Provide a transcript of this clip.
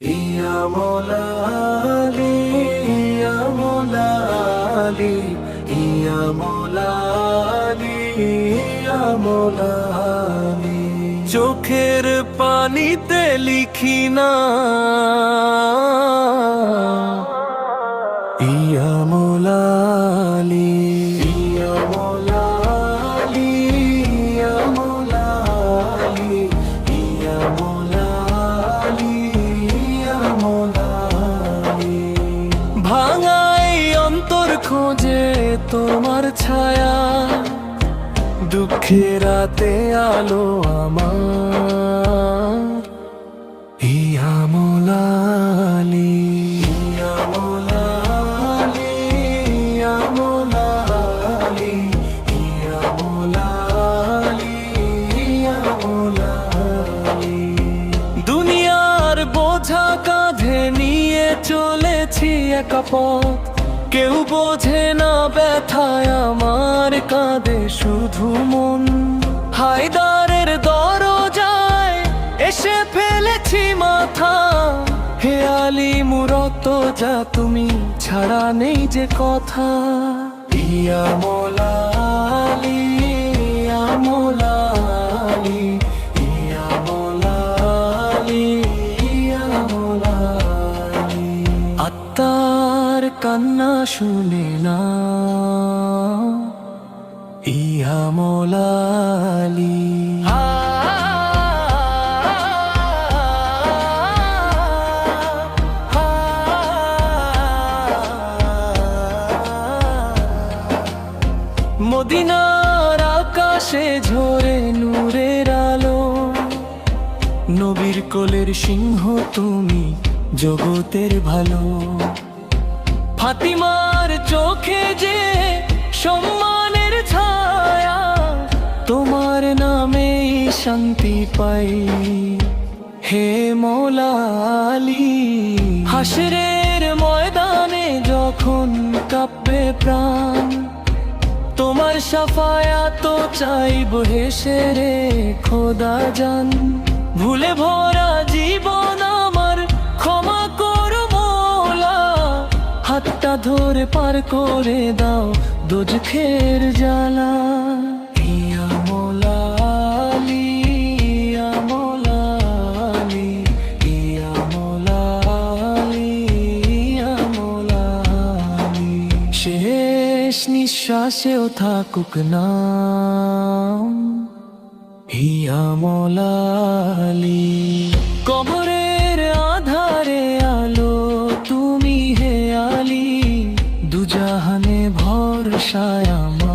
ইয়া মৌলা আলী, ইয়া মৌলা আলী, ইয়া মৌলা আলী, ইয়া মৌলা আলী। চোখের পানিতে লিখি না ইয়া মৌলা আলী, ইয়া মৌলা আলী, ইয়া মৌলা আলী, ইয়া মৌলা আলী, ইয়া মৌলা আলী। ভাঙাই অন্তর খোঁজে তোমার ছায়া, দুঃখের রাতে আলো আমার। ইয়া মৌলা আলী, ইয়া মৌলা আলী, ইয়া মৌলা আলী, ইয়া মৌলা আলী, ইয়া মৌলা আলী। দুনিয়ার বোঝা কাঁধে নিয়ে চলেছি একা পথ, কেউ বোঝে না ব্যথায় আমার, কাঁদে শুধু মন। হায়দারের দরজায় এসে ফেলেছি মাথা, হে আলী মুরত যা তুমি ছাড়া নেই যে কথা। ইয়া মৌলা আলী, ইয়া মৌলা আলী, ইয়া মৌলা আলী, ইয়া মৌলা আলী। আত্মার কান্না শুনে না ইয়া মৌলা আলী। মদিনার আকাশে ঝরে নূরের আলো, নবীর কোলের সিংহ তুমি জগতের ভালো। ফাতিমার চোখে যে সম্মানের ছায়া, তোমার নামেই শান্তি পাই হে মৌলা আলী। হাসরের ময়দানে যখন কাঁপবে প্রাণ, তোমার শাফায়াত চাইব হেসে রে খোদা জান। ভুলে ভরা জীবন আমার ক্ষমা করো মৌলা, হাতটা ধরে পার করে দাও দোজখের জ্বালা। ইয়া মৌলা আলী, ইয়া মৌলা আলী, ইয়া মৌলা আলী, ইয়া মৌলা আলী। শেষ নিঃশ্বাসেও থাকুক নাম ইয়া মৌলা আলী। কবরের আধারে আলো তুমি হে আলী, দুজাহানে ভরসায় আমার।